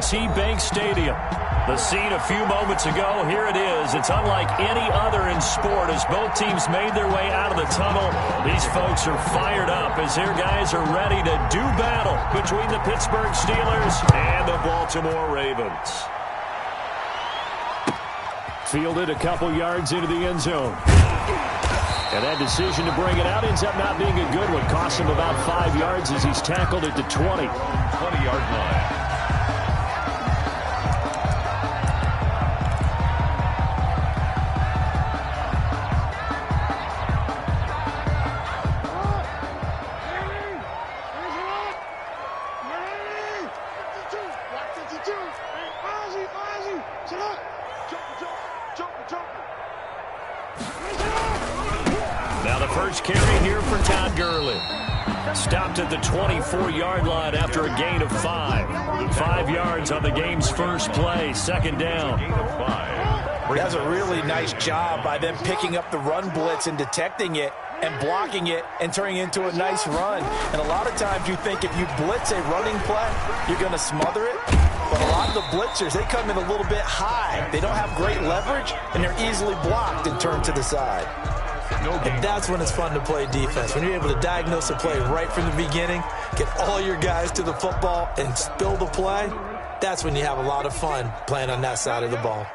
T-Bank Stadium. The scene a few moments ago, here it is. It's unlike any other in sport as both teams made their way out of the tunnel. These folks are fired up as their guys are ready to do battle between the Pittsburgh Steelers and the Baltimore Ravens. Fielded a couple yards into the end zone. And that decision to bring it out ends up not being a good one. Cost him about 5 yards as he's tackled at the 20. 20-yard line. Now the first carry here for Todd Gurley. Stopped at the 24-yard line after a gain of 5. 5 yards on the game's first play, second down. That's a really nice job by them picking up the run blitz and detecting it and blocking it and turning it into a nice run. And a lot of times you think if you blitz a running play, you're going to smother it. But a lot of the blitzers, they come in a little bit high. They don't have great leverage, and they're easily blocked and turned to the side. And that's when it's fun to play defense. When you're able to diagnose a play right from the beginning, get all your guys to the football, and spill the play, that's when you have a lot of fun playing on that side of the ball.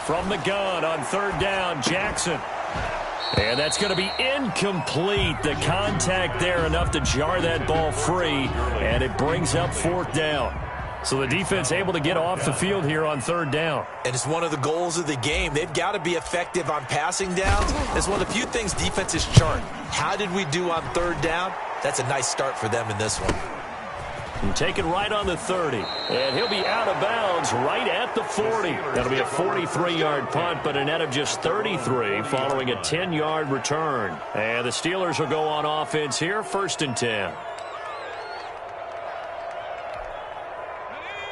From the gun on third down, Jackson. And that's going to be incomplete. The contact there enough to jar that ball free, and it brings up fourth down. So the defense able to get off the field here on third down. And it's one of the goals of the game. They've got to be effective on passing downs. It's one of the few things defenses chart. How did we do on third down? That's a nice start for them in this one. And taken right on the 30. And he'll be out of bounds right at the 40. That'll be a 43-yard punt, but a net of just 33 following a 10-yard return. And the Steelers will go on offense here, 1st and 10.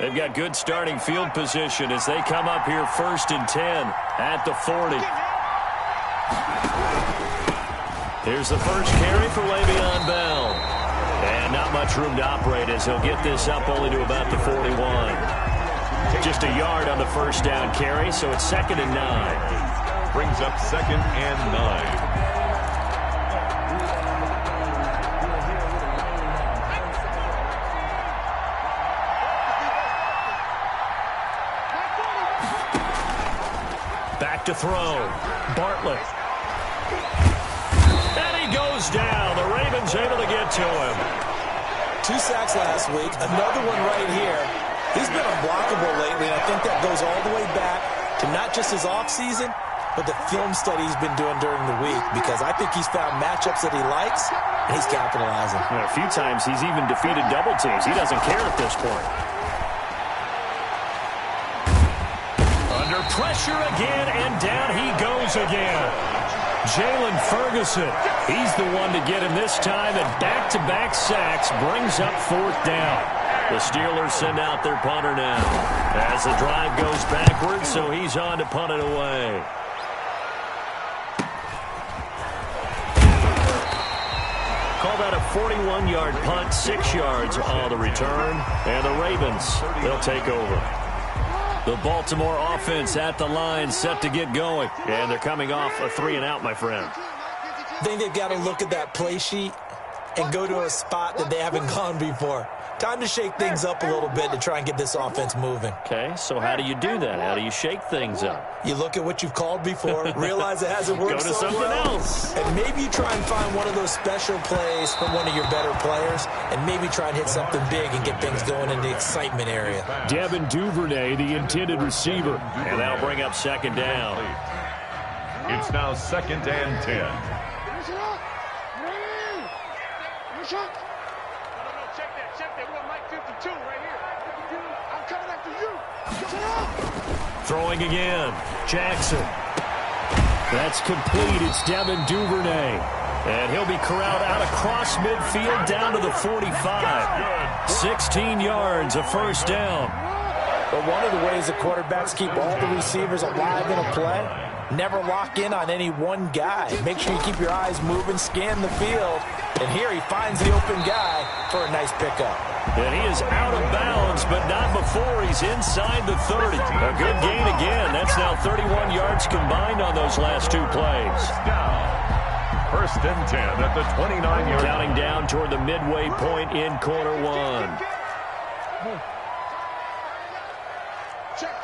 They've got good starting field position as they come up here 1st and 10 at the 40. Here's the first carry for Le'Veon Bell. And not much room to operate as he'll get this up only to about the 41. Just a yard on the first down carry, so it's 2nd and 9. Brings up 2nd and 9. Back to throw. Bartlett. And he goes down. The Ravens able to get to him. 2 sacks last week. Another one right here. He's been unblockable lately, and I think that goes all the way back to not just his offseason, but the film study he's been doing during the week, because I think he's found matchups that he likes, and he's capitalizing. And a few times he's even defeated double teams. He doesn't care at this point. Under pressure again, and down he goes again. Jalen Ferguson, he's the one to get him this time, and back-to-back sacks brings up 4th down. The Steelers send out their punter now as the drive goes backwards, so he's on to punt it away. Call that a 41-yard punt, 6 yards on the return, and the Ravens, they'll take over. The Baltimore offense at the line, set to get going. And they're coming off a 3-and-out, my friend. I think they've got to look at that play sheet and go to a spot that they haven't gone before. Time to shake things up a little bit to try and get this offense moving. Okay, so how do you do that? How do you shake things up? You look at what you've called before, realize it hasn't worked so well. Go to something else. And maybe you try and find one of those special plays from one of your better players, and maybe try and hit something big and get things going in the excitement area. Devin Duvernay, the intended receiver. And that'll bring up 2nd down. It's now 2nd and 10. Throwing again. Jackson. That's complete. It's Devin Duvernay. And he'll be corralled out across midfield down to the 45. 16 yards, a 1st down. But one of the ways the quarterbacks keep all the receivers alive in a play, never lock in on any one guy. Make sure you keep your eyes moving, scan the field. And here he finds the open guy for a nice pickup. And he is out of bounds, but not before he's inside the 30. A good gain again. That's now 31 yards combined on those last two plays. First and 10 at the 29-yard. Counting down toward the midway point in quarter one. Check.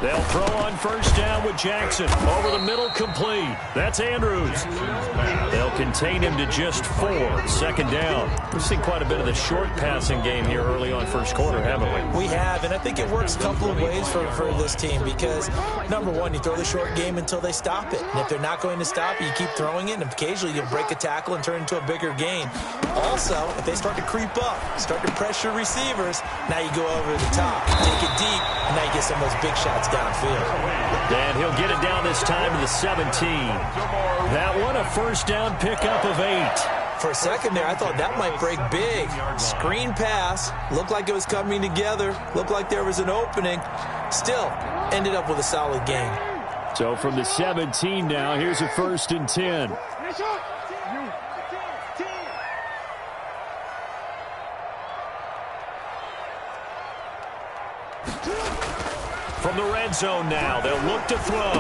They'll throw on first down with Jackson. Over the middle, complete. That's Andrews. They'll contain him to just 4. Second down. We've seen quite a bit of the short passing game here early on first quarter, haven't we? We have, and I think it works a couple of ways for this team because, number one, you throw the short game until they stop it. And if they're not going to stop it, you keep throwing it, and occasionally you'll break a tackle and turn it into a bigger gain. Also, if they start to creep up, start to pressure receivers, now you go over the top, take it deep, and now you get some of those big shots downfield. And he'll get it down this time to the 17. That one a first down pickup of 8. For a second there, I thought that might break big. Screen pass, looked like it was coming together, looked like there was an opening. Still, ended up with a solid gain. So from the 17 now, here's a first and 10. From the red zone now, they'll look to throw.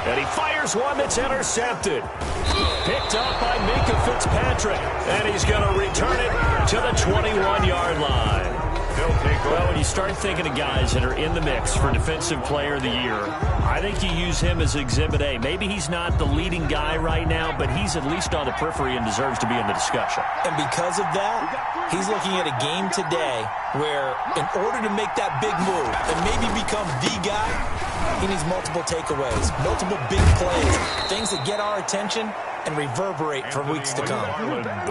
And he fires one that's intercepted. Picked up by Minka Fitzpatrick. And he's going to return it to the 21-yard line. Well, when you start thinking of guys that are in the mix for Defensive Player of the Year, I think you use him as Exhibit A. Maybe he's not the leading guy right now, but he's at least on the periphery and deserves to be in the discussion. And because of that, he's looking at a game today where in order to make that big move and maybe become the guy, he needs multiple takeaways, multiple big plays, things that get our attention and reverberate for weeks to come.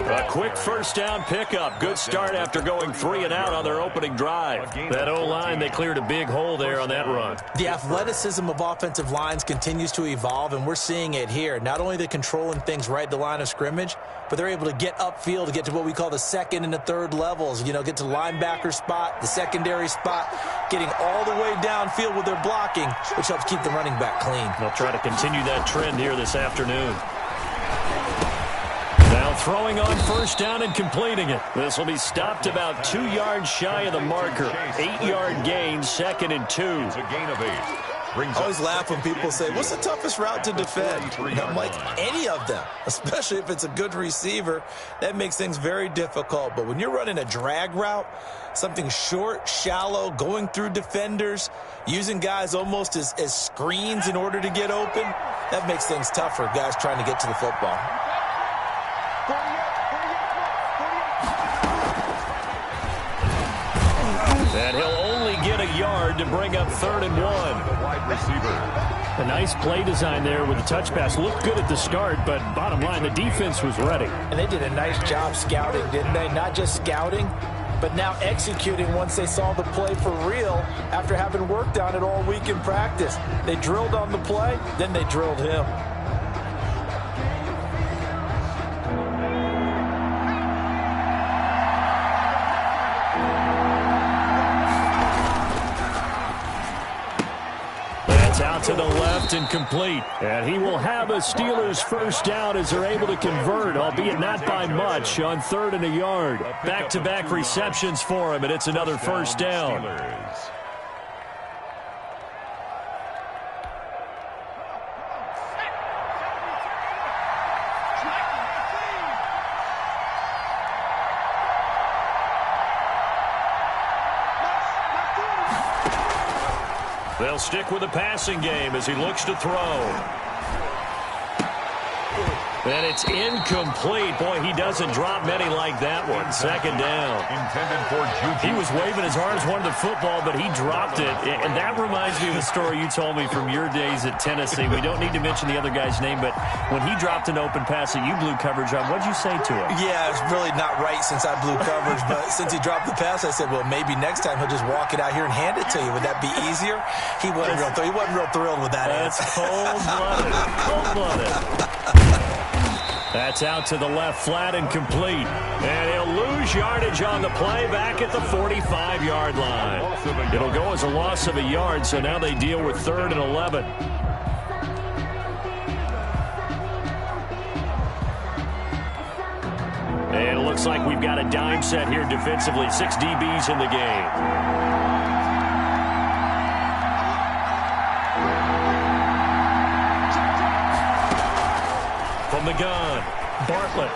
A quick first down pickup. Good start after going 3 and out on their opening drive. That O-line, they cleared a big hole there on that run. The athleticism of offensive lines continues to evolve, and we're seeing it here. Not only are they controlling things right at the line of scrimmage, but they're able to get upfield to get to what we call the second and the third levels. You know, get to the linebacker spot, the secondary spot, getting all the way downfield with their blocking, which helps keep the running back clean. They'll try to continue that trend here this afternoon. Now throwing on first down and completing it. This will be stopped about 2 yards shy of the marker. 8-yard gain, 2nd and 2. It's a gain of 8. I always laugh when people say, what's the toughest route to defend? And I'm like, any of them, especially if it's a good receiver. That makes things very difficult. But when you're running a drag route, something short, shallow, going through defenders, using guys almost as screens in order to get open, that makes things tough for guys trying to get to the football. And he'll only get a yard to bring up 3rd and 1. Wide receiver. A nice play design there with the touch pass. Looked good at the start, but bottom line, the defense was ready. And they did a nice job scouting, didn't they? Not just scouting, but now executing once they saw the play for real after having worked on it all week in practice. They drilled on the play, then they drilled him. Out to the left and complete. And he will have a Steelers first down as they're able to convert, albeit not by much, on 3rd and a yard. Back-to-back receptions for him, and it's another first down. They'll stick with the passing game as he looks to throw. And it's incomplete. Boy, he doesn't drop many like that one. 2nd down. Intended for Juju. He was waving his arms, wanted the football, but he dropped it. And that reminds me of a story you told me from your days at Tennessee. We don't need to mention the other guy's name, but when he dropped an open pass that you blew coverage on, what'd you say to him? Yeah, it's really not right since I blew coverage, but since he dropped the pass, I said, well, maybe next time he'll just walk it out here and hand it to you. Would that be easier? He wasn't real thrilled with that. That's cold-blooded. Cold-blooded. That's out to the left, flat and complete. And he'll lose yardage on the play back at the 45-yard line. It'll go as a loss of a yard, so now they deal with 3rd and 11. And it looks like we've got a dime set here defensively. 6 DBs in the game. From the gun, Bartlett.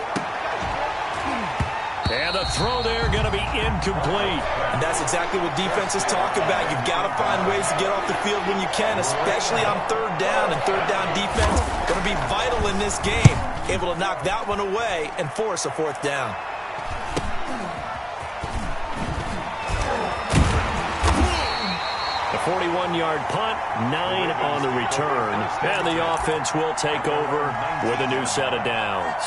And the throw there going to be incomplete. And that's exactly what defenses talk about. You've got to find ways to get off the field when you can, especially on 3rd down. And 3rd down defense going to be vital in this game. Able to knock that one away and force a 4th down. The 41-yard punt, 9 on the return. And the offense will take over with a new set of downs.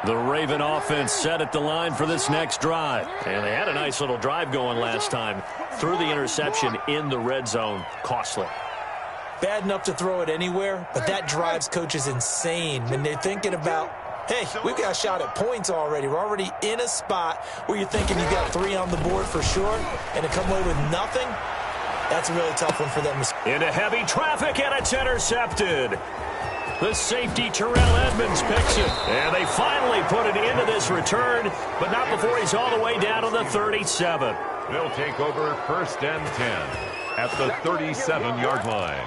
The Raven offense set at the line for this next drive. And they had a nice little drive going last time. Threw the interception in the red zone. Costly. Bad enough to throw it anywhere, but that drives coaches insane when they're thinking about, hey, we've got a shot at points already. We're already in a spot where you're thinking you got 3 on the board for sure, and to come away with nothing, that's a really tough one for them. Into heavy traffic, and it's intercepted. The safety, Terrell Edmonds, picks it. And they finally put an end to this return, but not before he's all the way down to the 37. They'll take over 1st and 10 at the 37-yard line.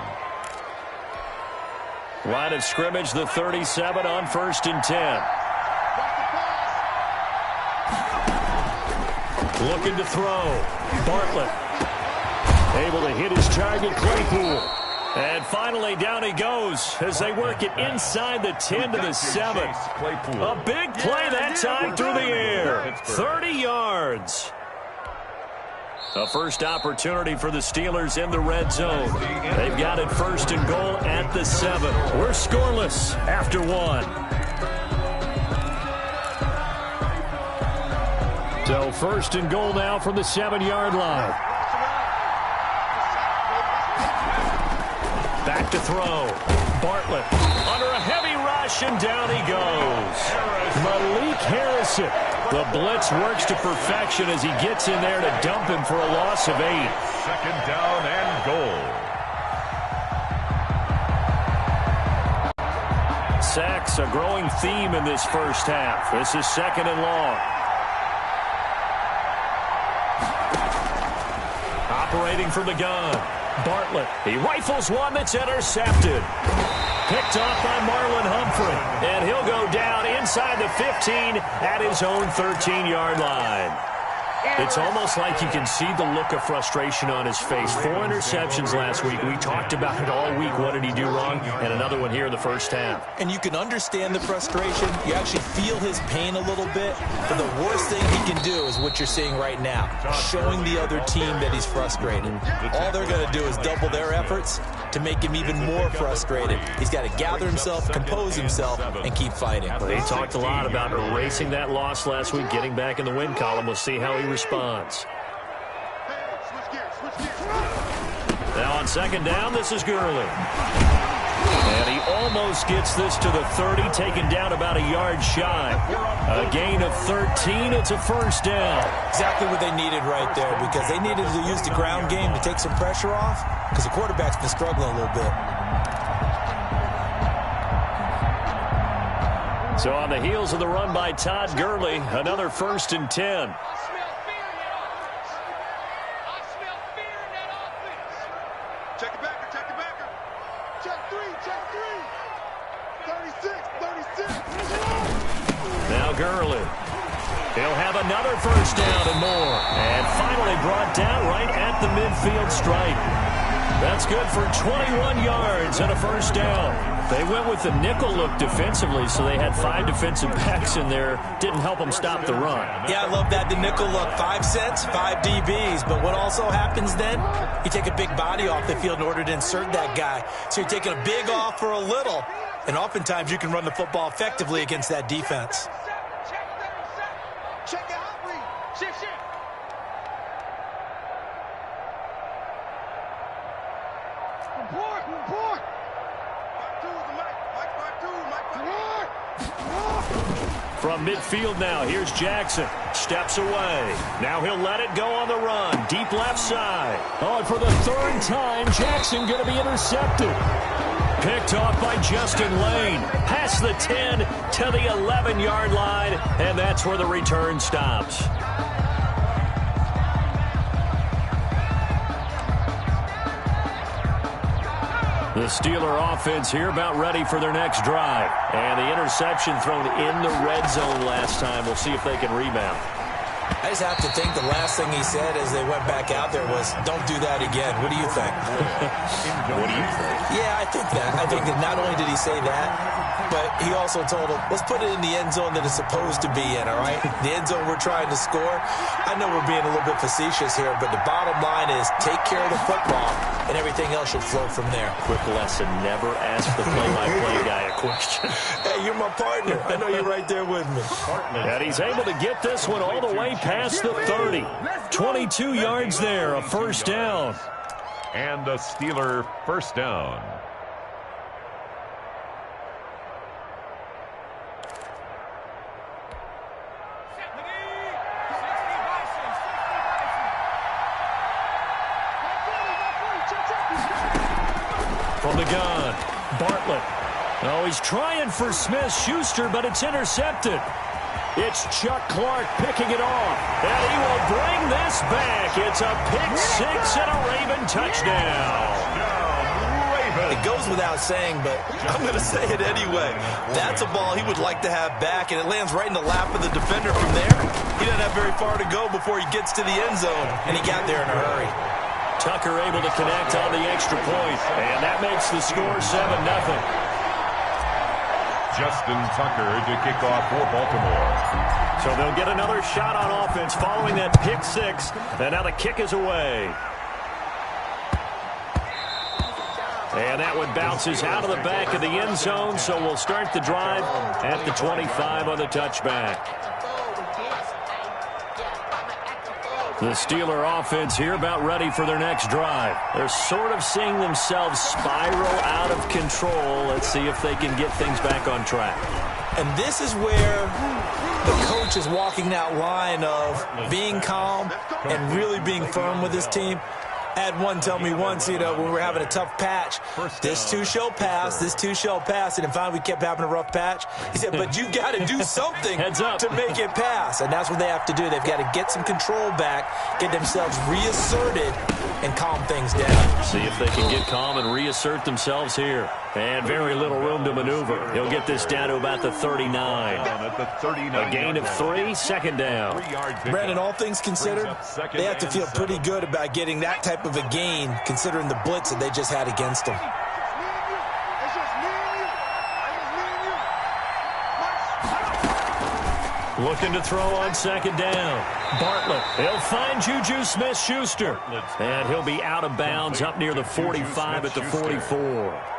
Line of scrimmage, the 37 on 1st and 10. Looking to throw. Bartlett. Able to hit his target, Claypool. And finally, down he goes as they work it inside the 10 to the 7. A big play that time through the air. 30 yards. A first opportunity for the Steelers in the red zone. They've got it 1st and goal at the 7. We're scoreless after 1. So 1st and goal now from the 7-yard line. Back to throw. Bartlett under a heavy rush, and down he goes. Malik Harrison. The blitz works to perfection as he gets in there to dump him for a loss of 8. 2nd down and goal. Sacks, a growing theme in this first half. This is 2nd and long. Operating from the gun. Bartlett. He rifles one that's intercepted. Picked off by Marlon Humphrey. And he'll go down inside the 15 at his own 13-yard line. It's almost like you can see the look of frustration on his face. 4 interceptions last week. We talked about it all week. What did he do wrong? And another one here in the first half. And you can understand the frustration. You actually feel his pain a little bit. But the worst thing he can do is what you're seeing right now, showing the other team that he's frustrated. All they're going to do is double their efforts to make him even more frustrated. He's got to gather himself, compose himself, and keep fighting. Well, he talked a lot about erasing that loss last week, getting back in the win column. We'll see how he responds. Now on 2nd down, this is Gurley. And he almost gets this to the 30, taken down about a yard shy. A gain of 13. It's a 1st down. Exactly what they needed right there, because they needed to use the ground game to take some pressure off, because the quarterback's been struggling a little bit. So on the heels of the run by Todd Gurley, another 1st and 10. Check it back, check it back. Check 3, check 3. 36. Now Gurley. He'll have another 1st down and more. And finally brought down right at the midfield stripe. That's good for 21 yards and a 1st down. They went with the nickel look defensively, so they had 5 defensive backs in there. Didn't help them stop the run. Yeah, I love that, the nickel look. 5 sets, 5 DBs. But what also happens then, you take a big body off the field in order to insert that guy. So you're taking a big off for a little. And oftentimes you can run the football effectively against that defense. Check it out, check. From midfield now, here's Jackson. Steps away. Now he'll let it go on the run. Deep left side. Oh, and for the third time, Jackson going to be intercepted. Picked off by Justin Lane. Past the 10 to the 11-yard line, and that's where the return stops. The Steeler offense here about ready for their next drive. And the interception thrown in the red zone last time. We'll see if they can rebound. I just have to think the last thing he said as they went back out there was, don't do that again. What do you think? What do you think? Yeah, I think that. I think that not only did he say that, but he also told him, let's put it in the end zone that it's supposed to be in, all right? The end zone we're trying to score. I know we're being a little bit facetious here, but the bottom line is take care of the football, and everything else should flow from there. Quick lesson, never ask the play-by-play guy a question. Hey, you're my partner. I know you're right there with me. And he's able to get this one all the way past the 30. 22 yards there, a first down. And a Steeler first down. From the gun, Bartlett. Oh, he's trying for Smith-Schuster, but it's intercepted. It's Chuck Clark picking it off, and he will bring this back. It's a pick six and a Raven touchdown. It goes without saying, but I'm going to say it anyway. That's a ball he would like to have back, and it lands right in the lap of the defender from there. He doesn't have very far to go before he gets to the end zone, and he got there in a hurry. Tucker able to connect on the extra point, and that makes the score 7-0. Justin Tucker to kick off for Baltimore. So they'll get another shot on offense following that pick six, and now the kick is away. And that one bounces out of the back of the end zone, so we'll start the drive at the 25 on the touchback. The Steeler offense here about ready for their next drive. They're sort of seeing themselves spiral out of control. Let's see if they can get things back on track. And this is where the coach is walking that line of being calm and really being firm with his team. I had one tell me once, when we were having a tough patch, this too shall pass, this too shall pass. And finally we kept having a rough patch. He said, but you got to do something to make it pass. And that's what they have to do. They've got to get some control back, get themselves reasserted, and calm things down. See if they can get calm and reassert themselves here. And very little room to maneuver. He'll get this down to about the 39. A gain of 3, second down. Brandon, all things considered, they have to feel pretty good about getting that type of a gain, considering the blitz that they just had against them. Looking to throw on second down. Bartlett, he'll find Juju Smith-Schuster. And he'll be out of bounds up near the 45 at the 44.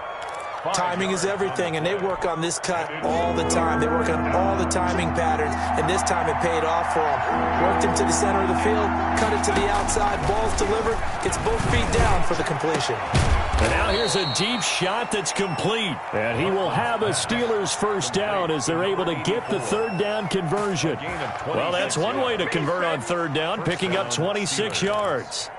Timing is everything, and they work on this cut all the time. They work on all the timing patterns, and this time it paid off for them. Worked him to the center of the field, cut it to the outside, ball's delivered, gets both feet down for the completion. And now here's a deep shot that's complete. And he will have a Steelers first down as they're able to get the third down conversion. Well, that's one way to convert on third down, picking up 26 yards.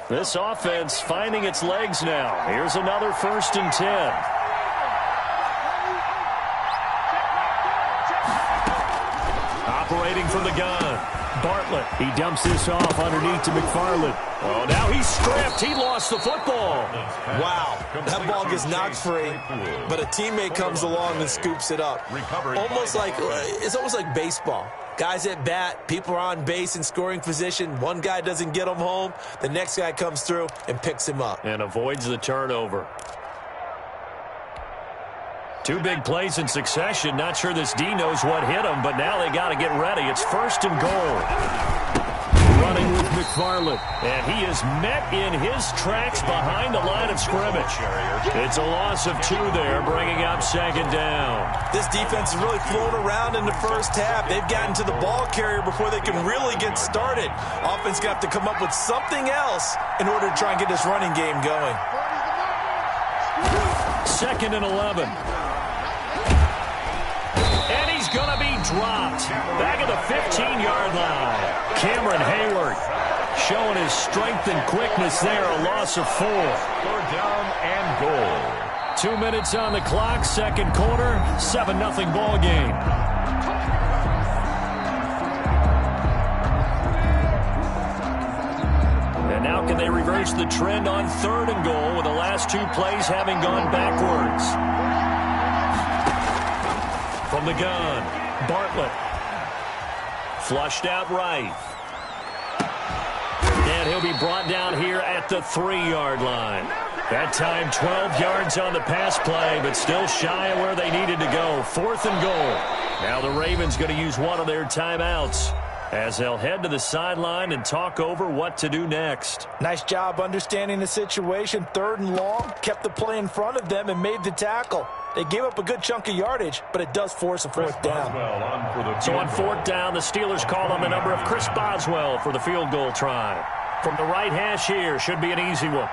This offense finding its legs now. Here's another 1st and 10. Operating from the gun. Bartlett. He dumps this off underneath to McFarland. Oh, now he's stripped. He lost the football. Wow. That ball gets knocked free, but a teammate comes along and scoops it up. It's almost like baseball. Guys at bat, people are on base in scoring position. One guy doesn't get him home. The next guy comes through and picks him up. And avoids the turnover. 2 big plays in succession. Not sure this D knows what hit him, but now they got to get ready. It's 1st and goal. running with McFarland. And he is met in his tracks behind the line of scrimmage. It's a loss of 2 there, bringing up second down. This defense is really flown around in the first half. They've gotten to the ball carrier before they can really get started. Offense got to come up with something else in order to try and get this running game going. 2nd and 11. And he's going to be dropped. Back at the 15-yard line. Cameron Hayward showing his strength and quickness there. A loss of 4. 4th down and goal. 2 minutes on the clock, second quarter, 7-0 ball game. And now can they reverse the trend on 3rd and goal with the last 2 plays having gone backwards? From the gun, Bartlett. Flushed out right. And he'll be brought down here at the 3-yard line. That time 12 yards on the pass play, but still shy of where they needed to go. 4th and goal. Now the Ravens going to use one of their timeouts as they'll head to the sideline and talk over what to do next. Nice job understanding the situation. 3rd and long, kept the play in front of them and made the tackle. They gave up a good chunk of yardage, but it does force a 4th down. So on 4th down, the Steelers call on the number of Chris Boswell for the field goal try. From the right hash here, should be an easy one.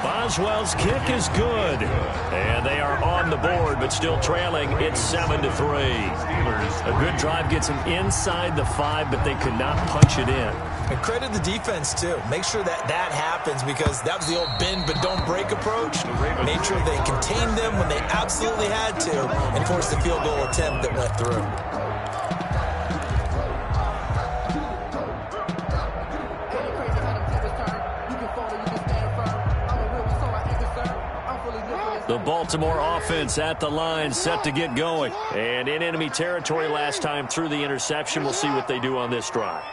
Boswell's kick is good. And they are on the board, but still trailing. It's 7-3. A good drive gets them inside the 5, but they could not punch it in. And credit the defense, too. Make sure that happens because that was the old bend but don't break approach. Made sure they contained them when they absolutely had to and forced the field goal attempt that went through. The Baltimore offense at the line, set to get going. And in enemy territory last time through the interception. We'll see what they do on this drive.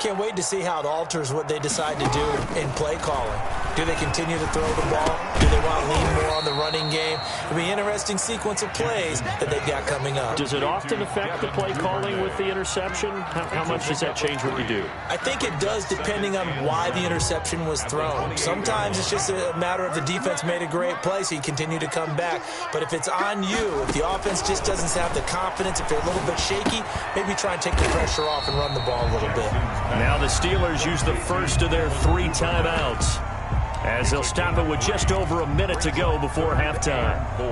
Can't wait to see how it alters what they decide to do in play calling. Do they continue to throw the ball? Do they want to lean more on the running game? It'll be an interesting sequence of plays that they've got coming up. Does it often affect the play calling with the interception? How much does that change what you do? I think it does depending on why the interception was thrown. Sometimes it's just a matter of the defense made a great play, so you continue to come back. But if it's on you, if the offense just doesn't have the confidence, if they're a little bit shaky, maybe try and take the pressure off and run the ball a little bit. Now the Steelers use the first of their 3 timeouts as they'll stop it with just over a minute to go before halftime. 4.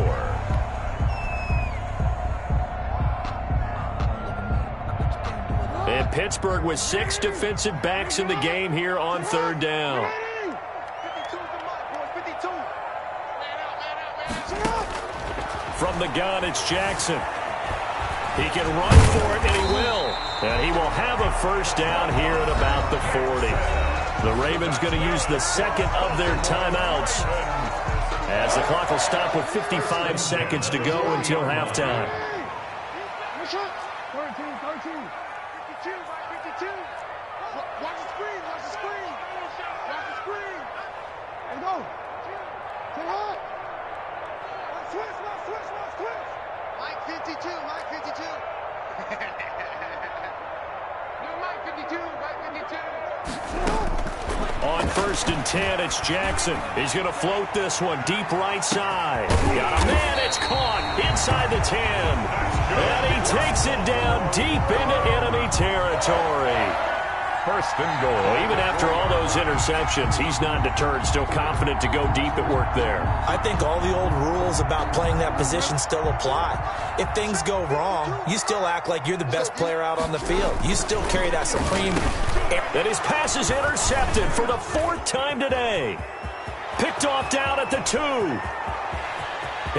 And Pittsburgh with 6 defensive backs in the game here on 3rd down. From the gun, it's Jackson. He can run for it, and he will. And he will have a first down here at about the 40. The Ravens going to use the second of their timeouts as the clock will stop with 55 seconds to go until halftime. 13, 52, 52. Watch the screen, watch the screen. Watch the screen. There you go. Say hi. Switch. Mike 52, Mike 52. No, Mike 52, Mike 52. On 1st and 10, it's Jackson. He's going to float this one deep right side. Got a man, it's caught inside the 10. And he takes it down deep into enemy territory. 1st and goal. Well, even after all those interceptions, he's not deterred, still confident to go deep at work there. I think all the old rules about playing that position still apply. If things go wrong, you still act like you're the best player out on the field. You still carry that supreme... And his pass is intercepted for the 4th time today. Picked off down at the 2.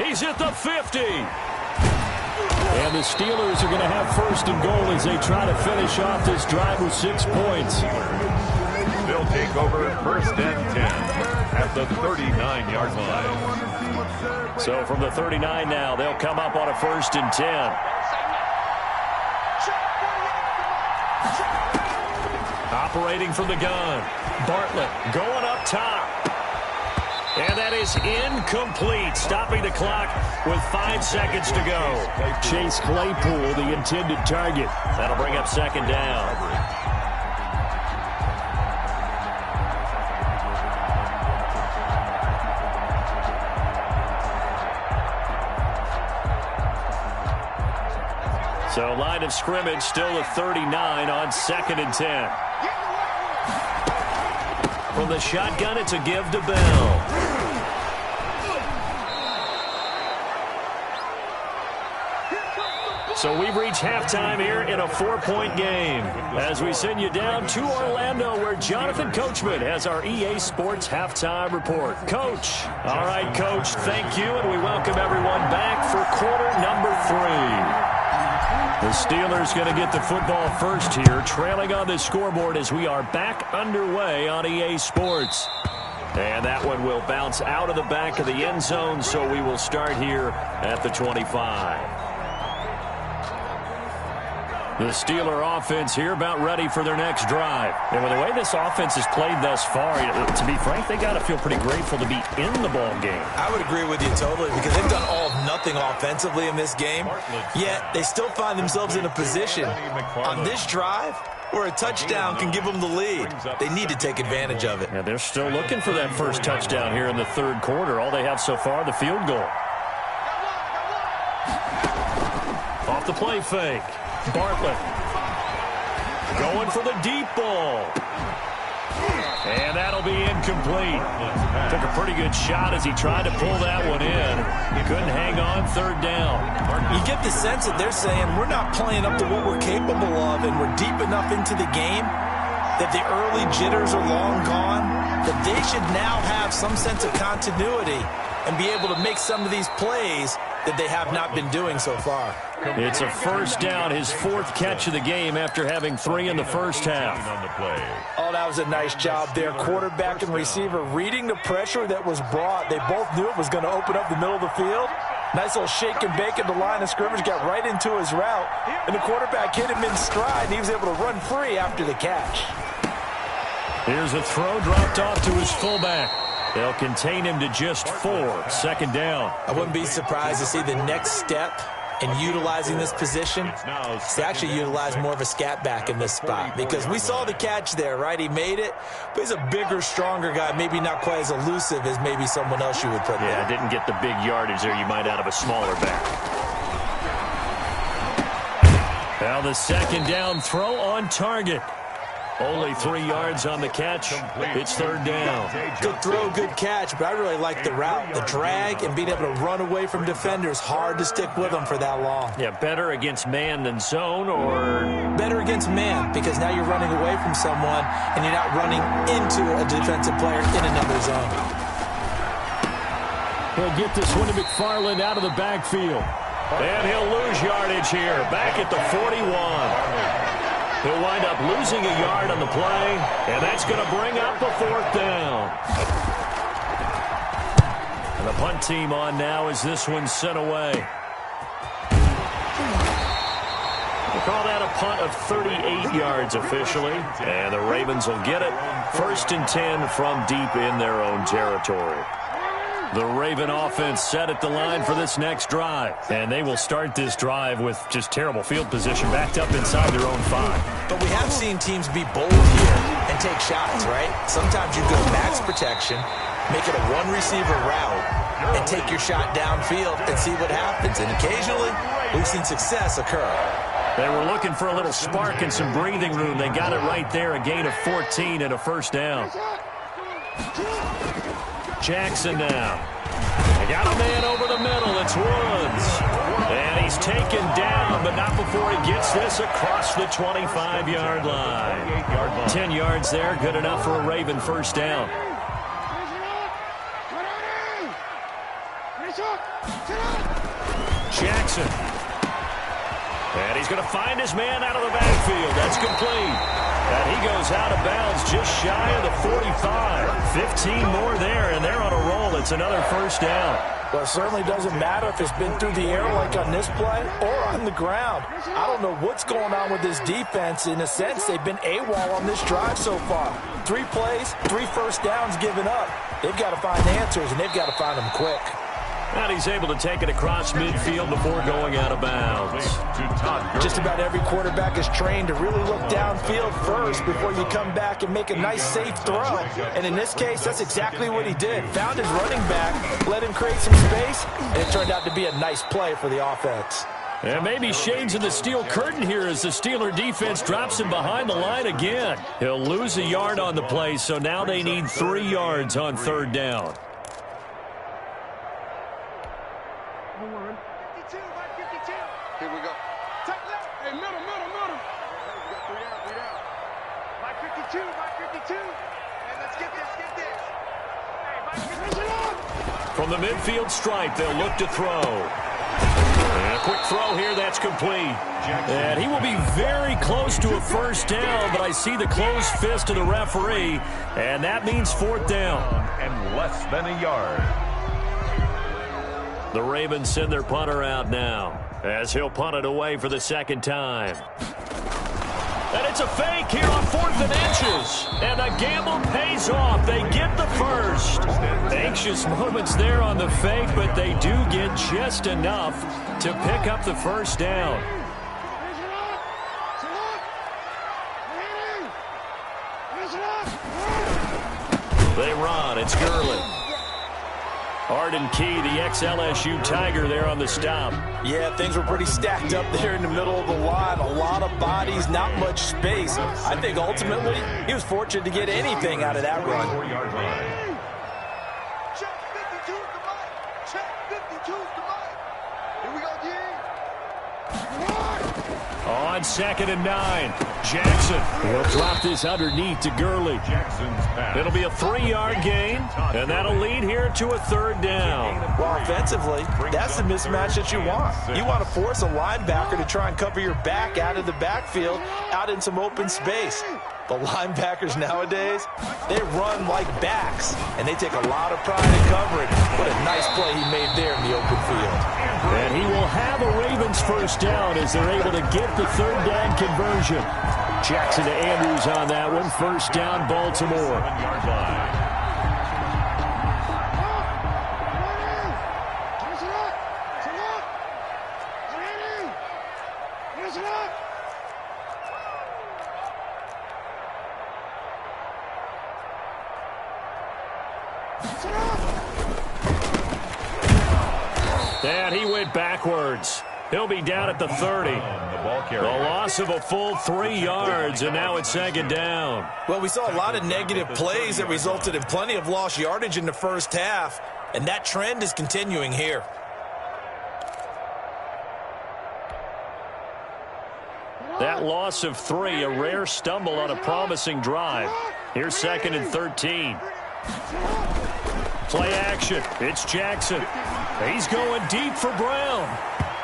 He's at the 50. And the Steelers are going to have 1st and goal as they try to finish off this drive with 6 points. They'll take over 1st and 10 at the 39-yard line. So from the 39 now, they'll come up on a 1st and 10. Operating from the gun. Bartlett going up top. And that is incomplete, stopping the clock with 5 seconds to go. Chase Claypool, the intended target. That'll bring up second down. So line of scrimmage still a 39 on 2nd and 10. From the shotgun, it's a give to Bell. So we've reached halftime here in a 4-point game as we send you down to Orlando where Jonathan Coachman has our EA Sports halftime report. Coach. All right, Coach, thank you, and we welcome everyone back for quarter number 3. The Steelers going to get the football first here, trailing on the scoreboard as we are back underway on EA Sports. And that one will bounce out of the back of the end zone, so we will start here at the 25. The Steeler offense here about ready for their next drive. And with the way this offense has played thus far, to be frank, they got to feel pretty grateful to be in the ball game. I would agree with you totally because they've done all of nothing offensively in this game, yet they still find themselves in a position on this drive where a touchdown can give them the lead. They need to take advantage of it. Yeah, they're still looking for that first touchdown here in the 3rd quarter. All they have so far, the field goal. Off the play fake. Bartlett going for the deep ball. And that'll be incomplete. Took a pretty good shot as he tried to pull that one in. He couldn't hang on 3rd down. You get the sense that they're saying we're not playing up to what we're capable of and we're deep enough into the game that the early jitters are long gone, that they should now have some sense of continuity and be able to make some of these plays that they have not been doing so far. It's a first down, his 4th catch of the game after having 3 in the first half. Oh, that was a nice job there. Quarterback and receiver reading the pressure that was brought. They both knew it was going to open up the middle of the field. Nice little shake and bake at the line of scrimmage, got right into his route, and the quarterback hit him in stride, and he was able to run free after the catch. Here's a throw dropped off to his fullback. They'll contain him to just 4. 2nd down. I wouldn't be surprised to see the next step in utilizing this position. They actually utilize more of a scat back in this spot because we saw the catch there, right? He made it, but he's a bigger, stronger guy, maybe not quite as elusive as maybe someone else you would put there. Yeah, didn't get the big yardage there you might out of a smaller back. Now the 2nd down throw on target. Only 3 yards on the catch. It's 3rd down. Good throw, good catch, but I really like the route, the drag, and being able to run away from defenders. Hard to stick with them for that long. Yeah, better against man than zone, or? Better against man, because now you're running away from someone, and you're not running into a defensive player in another zone. He'll get this one to McFarland out of the backfield. And he'll lose yardage here, back at the 41. He'll wind up losing a yard on the play, and that's going to bring up the 4th down. And the punt team on now as this one's sent away. We'll call that a punt of 38 yards officially, and the Ravens will get it. 1st and 10 from deep in their own territory. The Raven offense set at the line for this next drive. And they will start this drive with just terrible field position backed up inside their own 5. But we have seen teams be bold here and take shots, right? Sometimes you go max protection, make it a one-receiver route, and take your shot downfield and see what happens. And occasionally, we've seen success occur. They were looking for a little spark and some breathing room. They got it right there, a gain of 14 and a 1st down. Jackson now. They got a man over the middle. It's Woods. And he's taken down, but not before he gets this across the 25-yard line. 10 yards there, good enough for a Raven 1st down. Jackson. And he's going to find his man out of the backfield. That's complete. And he goes out of bounds just shy of the 45. 15 more there, and they're on a roll. It's another 1st down. Well, it certainly doesn't matter if it's been through the air like on this play or on the ground. I don't know what's going on with this defense. In a sense, they've been AWOL on this drive so far. 3 plays, 3 first downs given up. They've got to find answers, and they've got to find them quick. And he's able to take it across midfield before going out of bounds. Just about every quarterback is trained to really look downfield first before you come back and make a nice, safe throw. And in this case, that's exactly what he did. Found his running back, let him create some space, and it turned out to be a nice play for the offense. And maybe shades of the steel curtain here as the Steeler defense drops him behind the line again. He'll lose a yard on the play, so now they need 3 yards on 3rd down. 52 by 52. Here we go. Take left. Hey, middle. We got 3 out. By 52. And let's get this. Hey, by 52. From the midfield stripe, they'll look to throw. And a quick throw here, that's complete. And he will be very close to a 1st down, but I see the closed fist of the referee, and that means 4th down. And less than a yard. The Ravens send their punter out now as he'll punt it away for the 2nd time. And it's a fake here on 4th and inches. And the gamble pays off. They get the 1st. Anxious moments there on the fake, but they do get just enough to pick up the 1st down. They run. It's Gurley. Arden Key, the ex-LSU Tiger there on the stop. Yeah, things were pretty stacked up there in the middle of the line. A lot of bodies, not much space. I think ultimately he was fortunate to get anything out of that run. 4-yard line. Check 52 is the mic. Check 52 is the mic. Here we go, D. On 2nd and 9, Jackson will drop this underneath to Gurley. Jackson's pass. It'll be a 3-yard gain, and that'll lead here to a 3rd down. Well, offensively, that's the mismatch that you want. You want to force a linebacker to try and cover your back out of the backfield, out in some open space. The linebackers nowadays, they run like backs, and they take a lot of pride in covering. What a nice play he made there in the open field. And he will have a Ravens 1st down as they're able to get the 3rd down conversion. Jackson to Andrews on that one. 1st down, Baltimore. 7-yard line. And he went backwards. He'll be down at the 30. The loss of a full 3 yards, and now it's 2nd down. Well, we saw a lot of negative plays that resulted in plenty of lost yardage in the 1st half, and that trend is continuing here. That loss of 3, a rare stumble on a promising drive. Here's 2nd and 13. Play action. It's Jackson. He's going deep for Brown.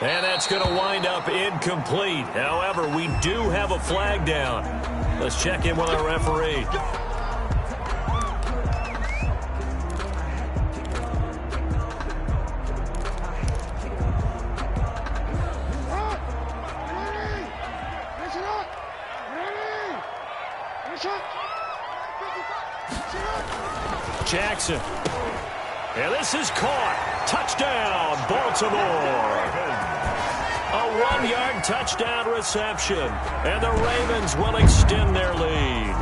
And that's going to wind up incomplete. However, we do have a flag down. Let's check in with our referee. Jackson. And this is caught. Touchdown, Baltimore. A 1-yard touchdown reception. And the Ravens will extend their lead.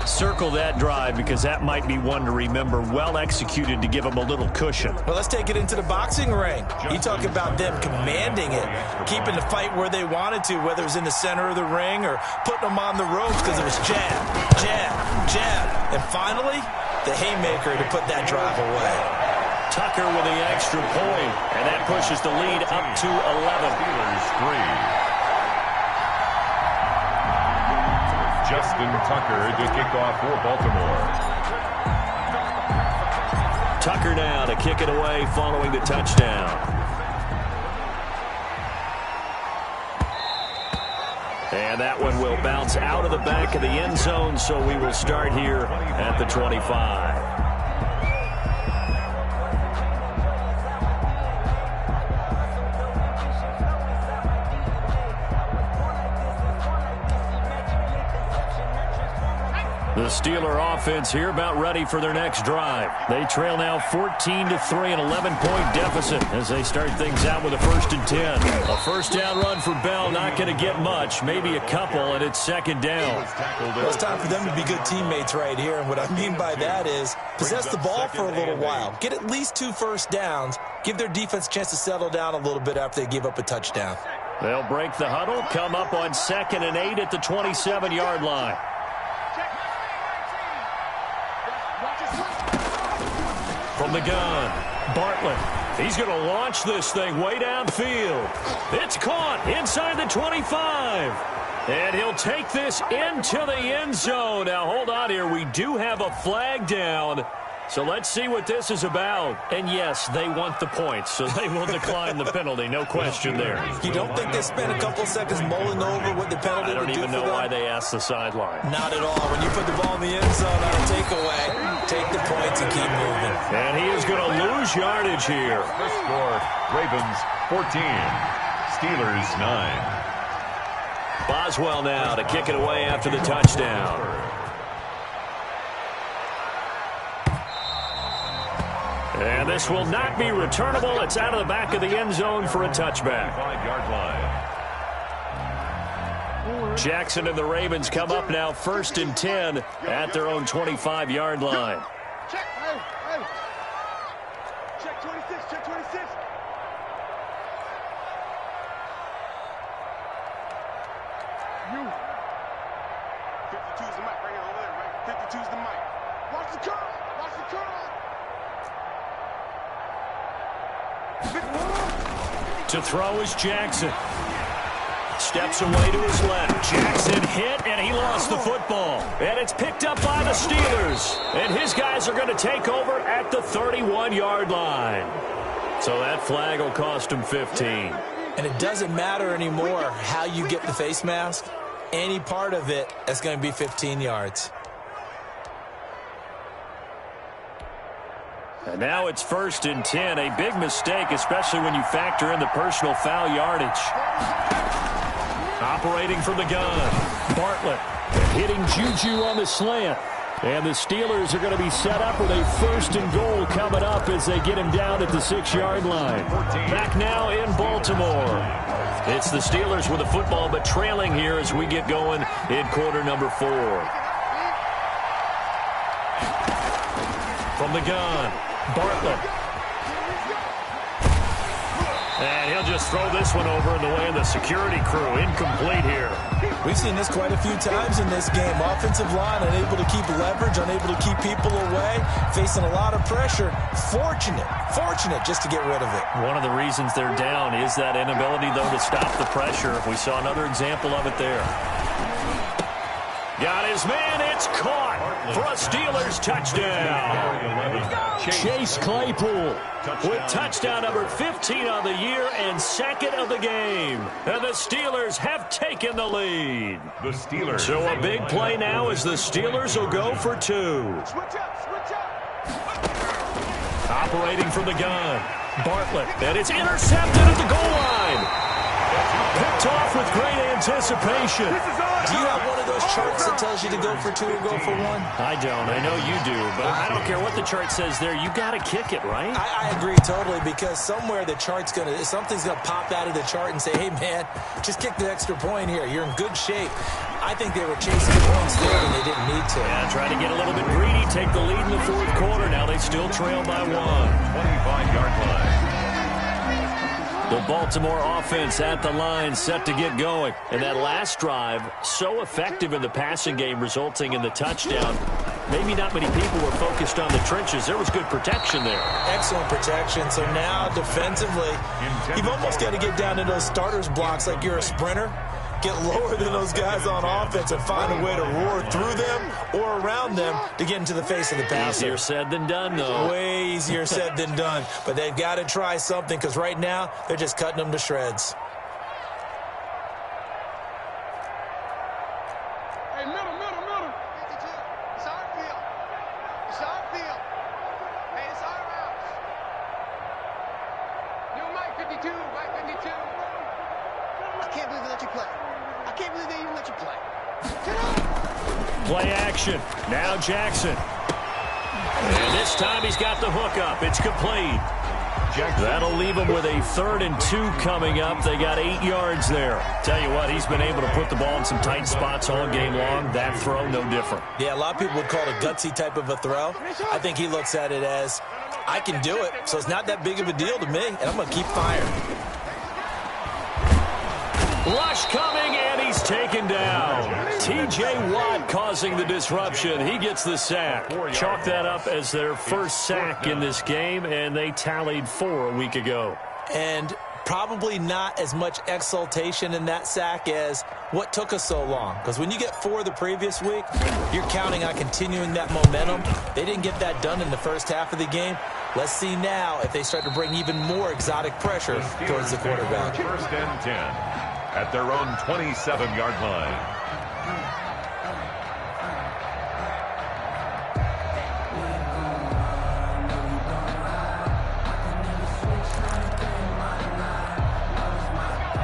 Circle that drive because that might be one to remember. Well executed to give them a little cushion. Well, let's take it into the boxing ring. You talk about them commanding it, keeping the fight where they wanted to, whether it was in the center of the ring or putting them on the ropes because it was jab, jab, jab. And finally, the haymaker to put that drive away. Tucker with the extra point, and that pushes the lead up to 11. Steelers 3. Justin Tucker to kick off for Baltimore. Tucker now to kick it away following the touchdown. And that one will bounce out of the back of the end zone, so we will start here at the 25. The Steeler offense here about ready for their next drive. They trail now 14-3, an 11-point deficit as they start things out with a 1st and 10. A first down run for Bell, not going to get much, maybe a couple, and it's 2nd down. Well, it's time for them to be good teammates right here, and what I mean by that is possess the ball for a little while. Get at least 2 first downs. Give their defense a chance to settle down a little bit after they give up a touchdown. They'll break the huddle, come up on 2nd and 8 at the 27-yard line. From the gun, Bartlett. He's going to launch this thing way downfield. It's caught inside the 25. And he'll take this into the end zone. Now, hold on here. We do have a flag down. So let's see what this is about. And, yes, they want the points, so they will decline the penalty. No question there. You don't think they spent a couple seconds mulling over what the penalty would do for them? I don't even know why they asked the sideline. Not at all. When you put the ball in the end zone on a takeaway, take the points and keep moving. And he is going to lose yardage here. The score, Ravens 14, Steelers 9. Boswell now to kick it away after the touchdown. And this will not be returnable. It's out of the back of the end zone for a touchback. 5-yard line. Jackson and the Ravens come up now 1st and 10 at their own 25-yard line. Check, hey. Check 26, check 26. You. 52's the mic right here over there, right? 52's the mic. Watch the curl. Watch the curl. To throw is Jackson. Steps away to his left. Jackson hit, and he lost the football. And it's picked up by the Steelers. And his guys are going to take over at the 31-yard line. So that flag will cost him 15. And it doesn't matter anymore how you get the face mask. Any part of it is going to be 15 yards. And now it's 1st and 10. A big mistake, especially when you factor in the personal foul yardage. Operating from the gun. Bartlett hitting Juju on the slant. And the Steelers are going to be set up with a 1st and goal coming up as they get him down at the 6-yard line. Back now in Baltimore. It's the Steelers with the football, but trailing here as we get going in quarter number 4. From the gun. Bartlett. And he'll just throw this one over in the way of the security crew. Incomplete here. We've seen this quite a few times in this game. Offensive line unable to keep leverage, unable to keep people away, facing a lot of pressure. Fortunate just to get rid of it. One of the reasons they're down is that inability, though, to stop the pressure. We saw another example of it there. Got his man. It's caught for a Steelers touchdown. Chase Claypool with touchdown number 15 on the year and 2nd of the game. And the Steelers have taken the lead. The Steelers. So a big play now as the Steelers will go for 2. Switch up. Operating from the gun. Bartlett. And it's intercepted at the goal line. Picked off with great anticipation. Do you have one of those charts that tells you to go for 2 or go for 1? I don't. I know you do, but I don't care what the chart says there. You got to kick it, right? I agree totally, because somewhere the chart's something's gonna pop out of the chart and say, hey man, just kick the extra point here. You're in good shape. I think they were chasing points there and they didn't need to. Yeah, trying to get a little bit greedy, take the lead in the 4th quarter. Now they still trail by 1. 25-yard line. The Baltimore offense at the line, set to get going. And that last drive, so effective in the passing game, resulting in the touchdown. Maybe not many people were focused on the trenches. There was good protection there. Excellent protection. So now, defensively, you've almost got to get down to those starters blocks like you're a sprinter. Get lower than those guys on offense and find a way to roar through them or around them to get into the face of the passer. Easier said than done, though. Way easier said than done. But they've got to try something, because right now they're just cutting them to shreds. Hey, middle. 52. It's our field. It's our field. Hey, it's our house. New Mike 52. Mike 52. I can't believe they let you play. I can't believe they even let you play. Get up! Play action. Now Jackson. And this time he's got the hook up. It's complete. That'll leave him with a 3rd and 2 coming up. They got 8 yards there. Tell you what, he's been able to put the ball in some tight spots all game long. That throw, no different. Yeah, a lot of people would call it a gutsy type of a throw. I think he looks at it as, I can do it, so it's not that big of a deal to me, and I'm going to keep firing. Rush coming, and he's taken down. T.J. Watt causing the disruption. He gets the sack. Chalk that up as their first sack in this game, and they tallied 4 a week ago. And probably not as much exultation in that sack as what took us so long. Because when you get 4 the previous week, you're counting on continuing that momentum. They didn't get that done in the first half of the game. Let's see now if they start to bring even more exotic pressure towards the quarterback. 1st and 10 at their own 27-yard line.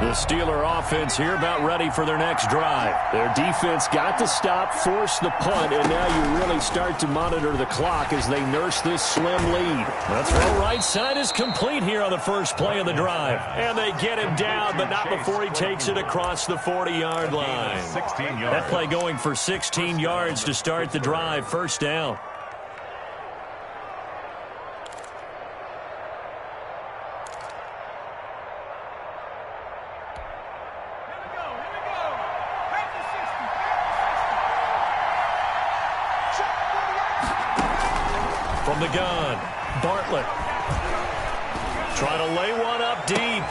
The Steeler offense here about ready for their next drive. Their defense got to stop, force the punt, and now you really start to monitor the clock as they nurse this slim lead. The throw right side is complete here on the first play of the drive. And they get him down, but not before he takes it across the 40-yard line. 16 yards. That play going for 16 yards to start the drive, 1st down. From the gun, Bartlett. Trying to lay one up deep.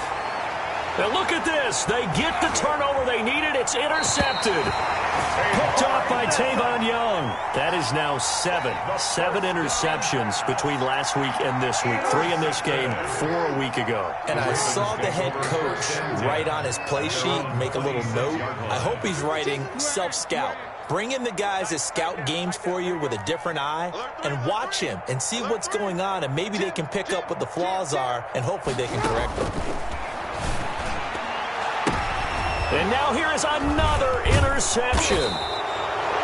And look at this. They get the turnover they needed. It's intercepted. Picked off by Tavon Young. That is now 7 interceptions between last week and this week. 3 in this game, 4 a week ago. And I saw the head coach write on his play sheet, make a little note. I hope he's writing self-scout. Bring in the guys that scout games for you with a different eye and watch him and see what's going on, and maybe they can pick up what the flaws are, and hopefully they can correct them. And now here is another interception.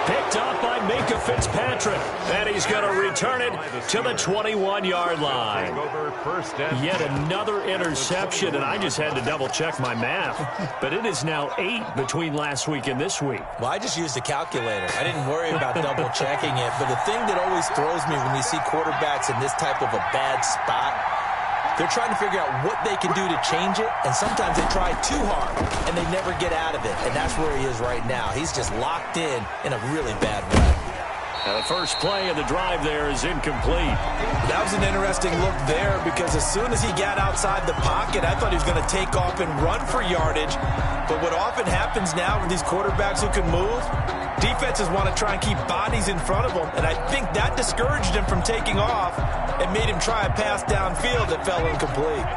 Picked up by Minka Fitzpatrick. And he's going to return it to the 21-yard line. Yet another interception, and I just had to double-check my math. But it is now 8 between last week and this week. Well, I just used a calculator. I didn't worry about double-checking it. But the thing that always throws me when you see quarterbacks in this type of a bad spot, they're trying to figure out what they can do to change it, and sometimes they try too hard, and they never get out of it, and that's where he is right now. He's just locked in a really bad way. The first play of the drive there is incomplete. That was an interesting look there because as soon as he got outside the pocket, I thought he was going to take off and run for yardage. But what often happens now with these quarterbacks who can move, defenses want to try and keep bodies in front of them, and I think that discouraged him from taking off and made him try a pass downfield that fell incomplete.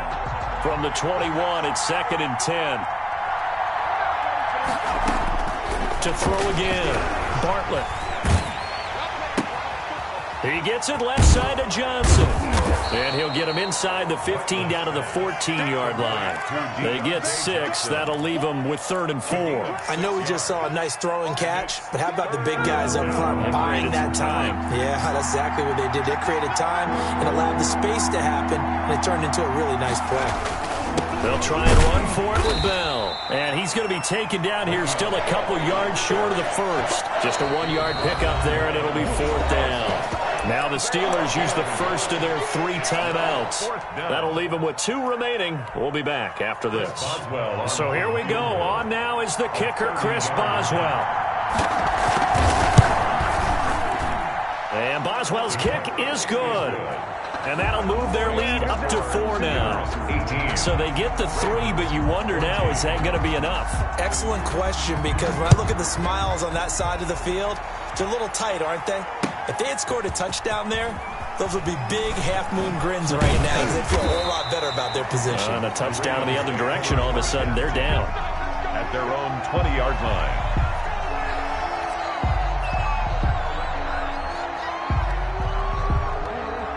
From the 21, it's 2nd and 10. To throw again, Bartlett. He gets it left side to Johnson. And he'll get him inside the 15 down to the 14-yard line. They get 6. That'll leave them with 3rd and 4. I know we just saw a nice throw and catch, but how about the big guys up front buying that time? Yeah, that's exactly what they did. They created time and allowed the space to happen, and it turned into a really nice play. They'll try and run for it with Bell. And he's going to be taken down here still a couple yards short of the first. Just a 1-yard pickup there, and it'll be 4th down. Now the Steelers use the first of their 3 timeouts. That'll leave them with 2 remaining. We'll be back after this. So here we go. On now is the kicker, Chris Boswell. And Boswell's kick is good. And that'll move their lead up to 4 now. So they get the 3, but you wonder now, is that going to be enough? Excellent question, because when I look at the smiles on that side of the field, they're a little tight, aren't they? If they had scored a touchdown there, those would be big half-moon grins right now because they feel a whole lot better about their position. And a touchdown in the other direction, all of a sudden they're down. At their own 20-yard line.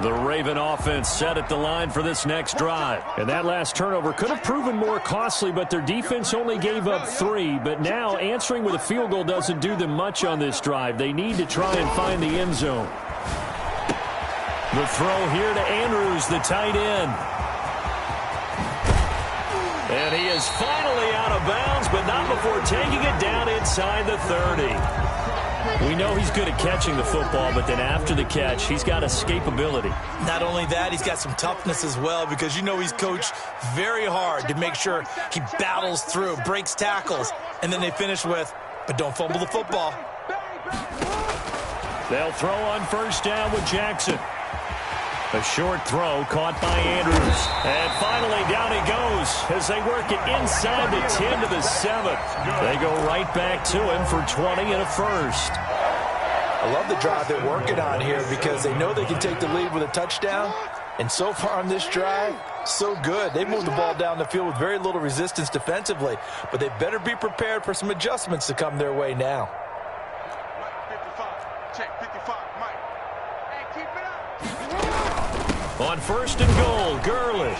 The Raven offense set at the line for this next drive. And that last turnover could have proven more costly, but their defense only gave up 3. But now answering with a field goal doesn't do them much on this drive. They need to try and find the end zone. The throw here to Andrews, the tight end. And he is finally out of bounds, but not before taking it down inside the 30. We know he's good at catching the football, but then after the catch, he's got escapability. Not only that, he's got some toughness as well, because you know he's coached very hard to make sure he battles through, breaks tackles, and then they finish with, but don't fumble the football. They'll throw on first down with Jackson. A short throw caught by Andrews. And finally down he goes as they work it inside the 10 to the 7. They go right back to him for 20 and a first. I love the drive they're working on here because they know they can take the lead with a touchdown. And so far on this drive, so good. They moved the ball down the field with very little resistance defensively. But they better be prepared for some adjustments to come their way now. 55. Check 55. Mike. Hey, keep it up. On first and goal, Gurley.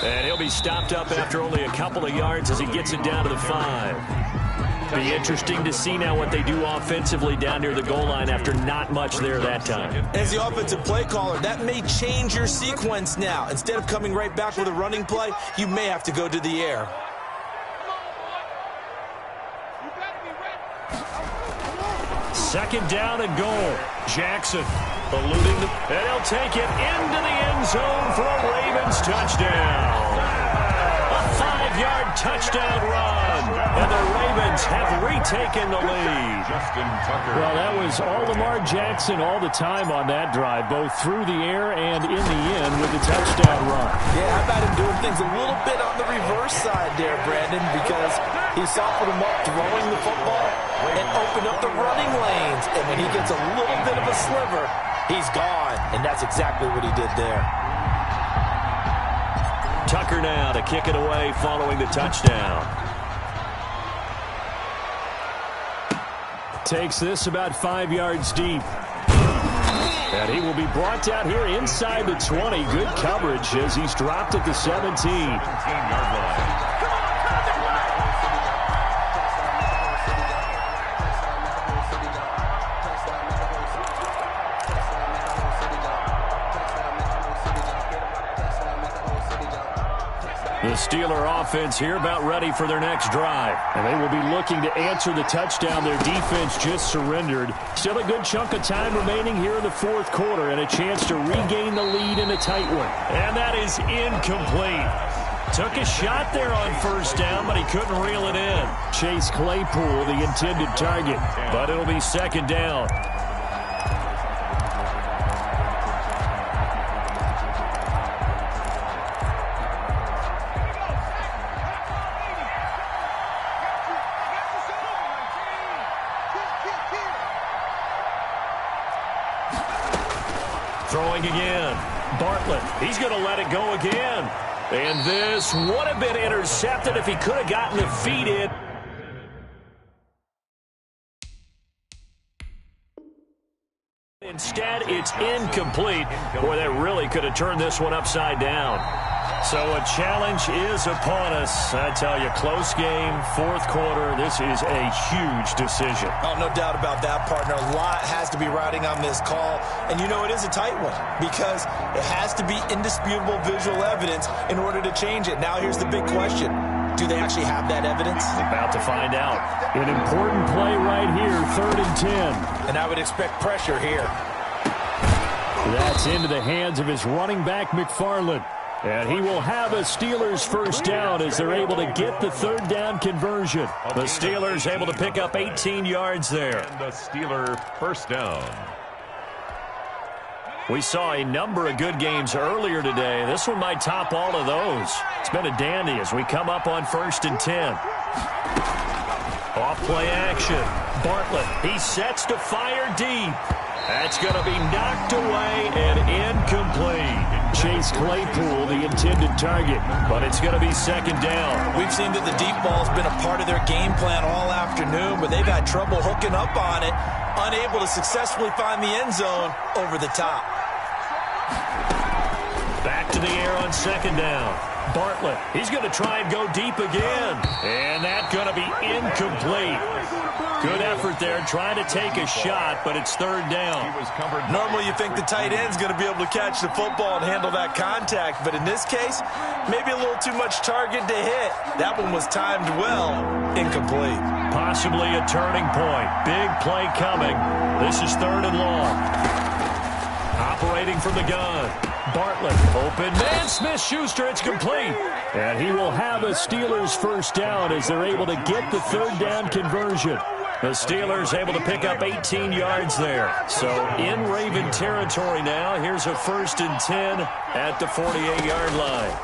And he'll be stopped up after only a couple of yards as he gets it down to the 5. Be interesting to see now what they do offensively down near the goal line after not much there that time. As the offensive play caller, that may change your sequence now. Instead of coming right back with a running play, you may have to go to the air. Second down and goal. Jackson eluding the, and he'll take it into the end zone for a Ravens touchdown. A 5-yard touchdown run, and the Ravens have retaken the lead. Well, that was all Lamar Jackson all the time on that drive, both through the air and in the end with the touchdown run. Yeah, how about him doing things a little bit on the reverse side there, Brandon, because he softened him up throwing the football and opened up the running lanes. And when he gets a little bit of a sliver, he's gone. And that's exactly what he did there. Tucker now to kick it away following the touchdown. Takes this about 5 yards deep. And he will be brought down here inside the 20. Good coverage as he's dropped at the 17. 17-yard line. The Steeler offense here about ready for their next drive. And they will be looking to answer the touchdown their defense just surrendered. Still a good chunk of time remaining here in the fourth quarter and a chance to regain the lead in a tight one. And that is incomplete. Took a shot there on first down, but he couldn't reel it in. Chase Claypool, the intended target, but it'll be second down. Throwing again. Bartlett, he's going to let it go again. And this would have been intercepted if he could have gotten the feet in. Instead, it's incomplete. Boy, that really could have turned this one upside down. So a challenge is upon us. I tell you, close game, fourth quarter. This is a huge decision. Oh, no doubt about that, partner. A lot has to be riding on this call. And you know it is a tight one because it has to be indisputable visual evidence in order to change it. Now here's the big question. Do they actually have that evidence? About to find out. An important play right here, 3rd and 10. And I would expect pressure here. That's into the hands of his running back, McFarland. And he will have a Steelers first down as they're able to get the 3rd down conversion. The Steelers able to pick up 18 yards there. And the Steeler first down. We saw a number of good games earlier today. This one might top all of those. It's been a dandy as we come up on 1st and 10. Off play action. Bartlett, he sets to fire deep. That's going to be knocked away and incomplete. Chase Claypool, the intended target, but it's going to be second down. We've seen that the deep ball's been a part of their game plan all afternoon, but they've had trouble hooking up on it, unable to successfully find the end zone over the top. Back to the air on second down. Bartlett, he's going to try and go deep again. And that's going to be incomplete. Good effort there, trying to take a shot, but it's third down. Normally you think the tight end's going to be able to catch the football and handle that contact, but in this case, maybe a little too much target to hit. That one was timed well. Incomplete. Possibly a turning point. Big play coming. This is third and long. Operating from the gun. Bartlett, open man, Smith-Schuster, it's complete. And he will have a Steelers first down as they're able to get the third down conversion. The Steelers able to pick up 18 yards there. So in Raven territory now. Here's a 1st and 10 at the 48-yard line.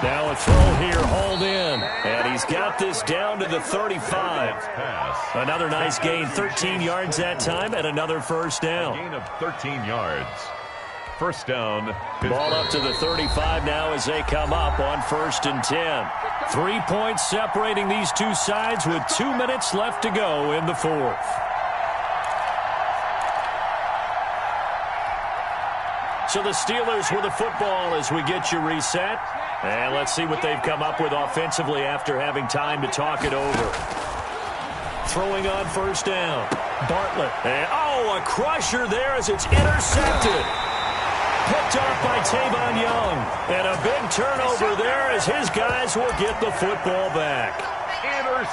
Now a throw here, hauled in. And he's got this down to the 35. Another nice gain, 13 yards that time, and another first down. Gain of 13 yards. First down. Ball up to the 35 now as they come up on 1st and 10. 3 points separating these two sides with 2 minutes left to go in the fourth. So the Steelers with the football as we get you reset. And let's see what they've come up with offensively after having time to talk it over. Throwing on first down. Bartlett. And, a crusher there as it's intercepted. Picked off by Tavon Young. And a big turnover there as his guys will get the football back.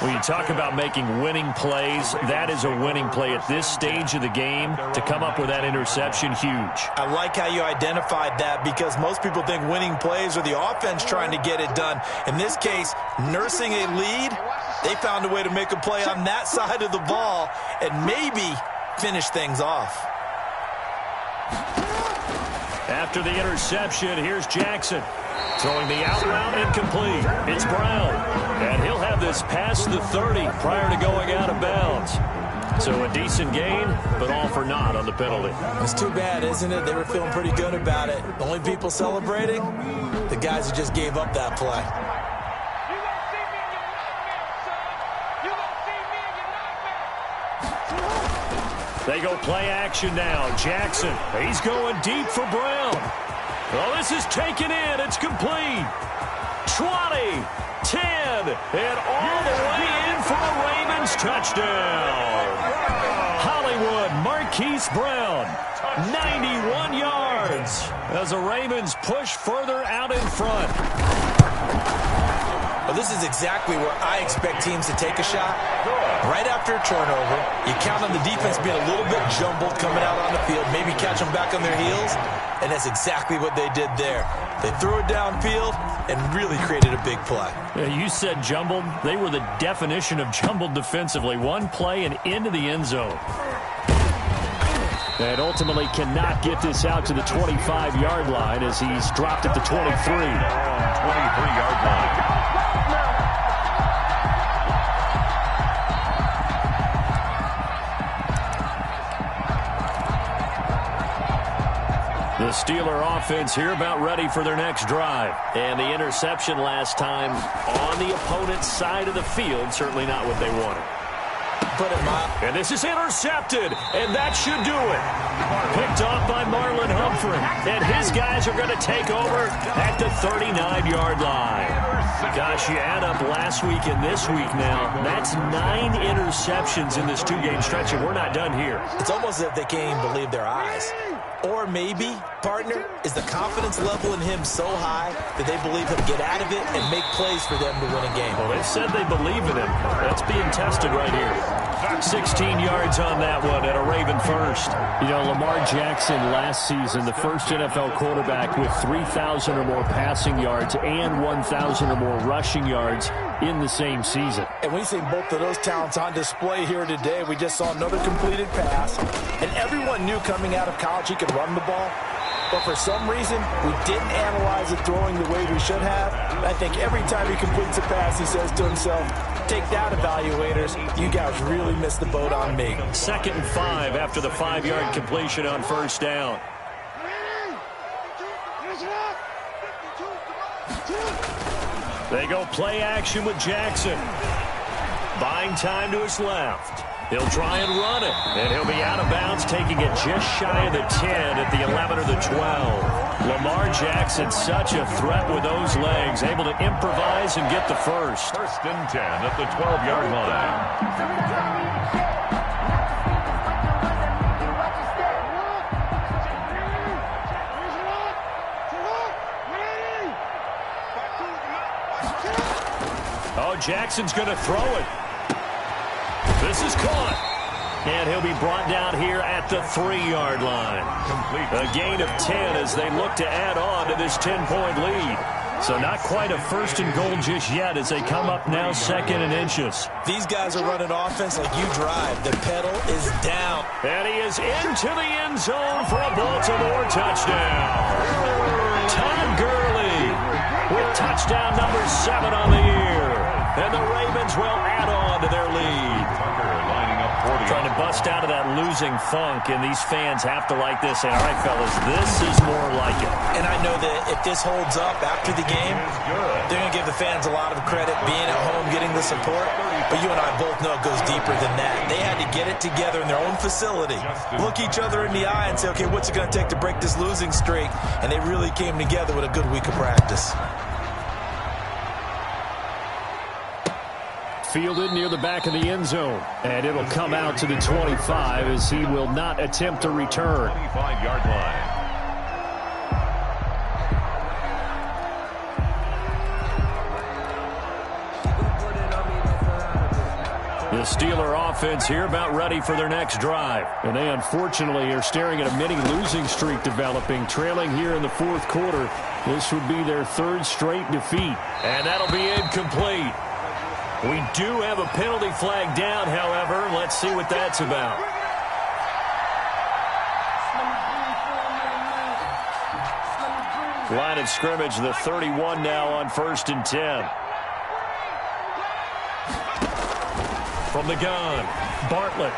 When you talk about making winning plays, that is a winning play at this stage of the game. To come up with that interception, huge. I like how you identified that because most people think winning plays are the offense trying to get it done. In this case, nursing a lead, they found a way to make a play on that side of the ball and maybe finish things off. After the interception, here's Jackson. Throwing the out route, incomplete. It's Brown. And he'll have this past the 30 prior to going out of bounds. So a decent gain, but all for naught on the penalty. It's too bad, isn't it? They were feeling pretty good about it. The only people celebrating, the guys who just gave up that play. They go play action now. Jackson, he's going deep for Brown. Well, this is taken in. It's complete. 20, 10, and all the way in for a Ravens touchdown. Hollywood Marquise Brown, 91 yards as the Ravens push further out in front. Well, this is exactly where I expect teams to take a shot. Right after a turnover, you count on the defense being a little bit jumbled coming out on the field, maybe catch them back on their heels, and that's exactly what they did there. They threw it downfield and really created a big play. You said jumbled. They were the definition of jumbled defensively. One play and into the end zone. And ultimately cannot get this out to the 25-yard line as he's dropped at the 23. 23-yard line. The Steeler offense here about ready for their next drive. And the interception last time on the opponent's side of the field, certainly not what they wanted. And this is intercepted, and that should do it. Picked off by Marlon Humphrey, and his guys are going to take over at the 39-yard line. Gosh, you add up last week and this week now, that's 9 interceptions in this 2-game stretch, and we're not done here. It's almost as if they can't even believe their eyes. Or maybe, partner, is the confidence level in him so high that they believe he'll get out of it and make plays for them to win a game. Well, they said they believe in him. That's being tested right here. 16 yards on that one and a Raven first. You know, Lamar Jackson last season, the first NFL quarterback with 3,000 or more passing yards and 1,000 or more rushing yards in the same season. And we've seen both of those talents on display here today. We just saw another completed pass. And everyone knew coming out of college he could run the ball. But for some reason, we didn't analyze it throwing the way we should have. I think every time he completes a pass, he says to himself, take that, evaluators. You guys really missed the boat on me. 2nd and 5 after the 5-yard completion on first down. They go play action with Jackson. Buying time to his left. He'll try and run it, and he'll be out of bounds, taking it just shy of the 10 at the 11 or the 12. Lamar Jackson, such a threat with those legs, able to improvise and get the first. First and 10 at the 12-yard line. Oh, Jackson's going to throw it. This is caught. And he'll be brought down here at the 3-yard line. A gain of 10 as they look to add on to this 10-point lead. So not quite a first and goal just yet as they come up now second and inches. These guys are running offense like you drive. The pedal is down. And he is into the end zone for a Baltimore touchdown. Todd Gurley with touchdown number 7 on the year. And the Ravens will add on to their lead. Trying to bust out of that losing funk, and these fans have to like this. Say, all right, fellas, this is more like it. And I know that if this holds up after the game, they're going to give the fans a lot of credit being at home, getting the support. But you and I both know it goes deeper than that. They had to get it together in their own facility, look each other in the eye and say, okay, what's it going to take to break this losing streak? And they really came together with a good week of practice. Fielded near the back of the end zone. And it'll come out to the 25 as he will not attempt to return. 25-yard line. The Steeler offense here about ready for their next drive. And they unfortunately are staring at a mini losing streak developing, trailing here in the fourth quarter. This would be their 3rd straight defeat. And that'll be incomplete. We do have a penalty flag down, however. Let's see what that's about. Line of scrimmage, the 31 now on 1st and 10. From the gun, Bartlett.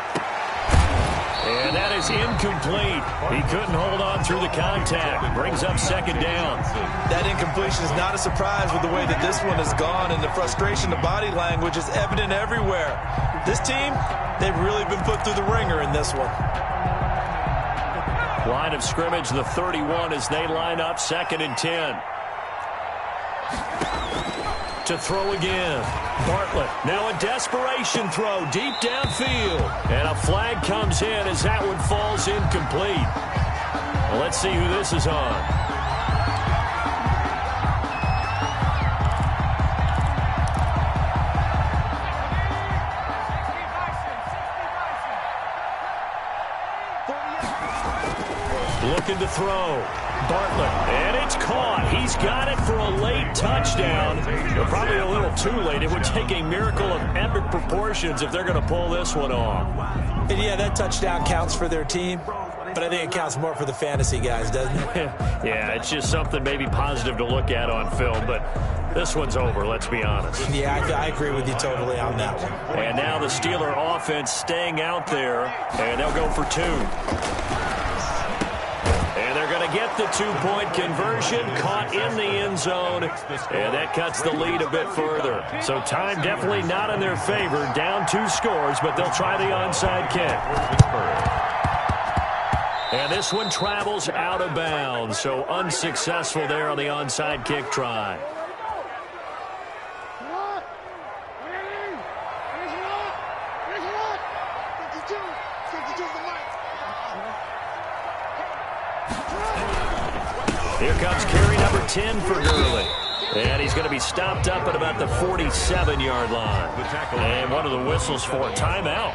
And that is incomplete. He couldn't hold on through the contact. Brings up 2nd down. That incompletion is not a surprise with the way that this one has gone, and the frustration, the body language is evident everywhere. This team, they've really been put through the ringer in this one. Line of scrimmage, the 31 as they line up 2nd and 10. To throw again. Bartlett. Now a desperation throw deep downfield. And a flag comes in as that one falls incomplete. Well, let's see who this is on. Looking to throw. Bartlett, and it's caught. He's got it for a late touchdown. But probably a little too late. It would take a miracle of epic proportions if they're going to pull this one off. And yeah, that touchdown counts for their team, but I think it counts more for the fantasy guys, doesn't it? Yeah, it's just something maybe positive to look at on film, but this one's over, let's be honest. Yeah, I agree with you totally on that one. And now the Steeler offense staying out there, and they'll go for 2. And they're going to get the 2-point conversion, caught in the end zone, and that cuts the lead a bit further. So time definitely not in their favor, down 2 scores, but they'll try the onside kick. And this one travels out of bounds, so unsuccessful there on the onside kick try. Here comes carry number 10 for Gurley. And he's going to be stopped up at about the 47-yard line. And one of the whistles for a timeout.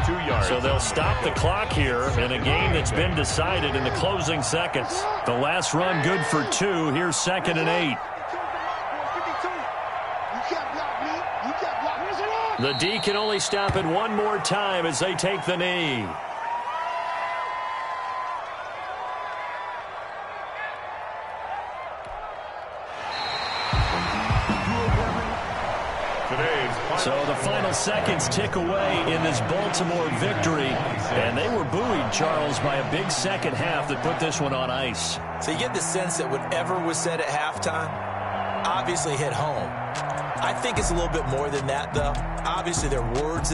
2 yards. So they'll stop the clock here in a game that's been decided in the closing seconds. The last run good for 2. Here's 2nd and 8. The D can only stop it one more time as they take the knee. So the final seconds tick away in this Baltimore victory. And they were buoyed, Charles, by a big second half that put this one on ice. So you get the sense that whatever was said at halftime obviously hit home. I think it's a little bit more than that, though. Obviously, their words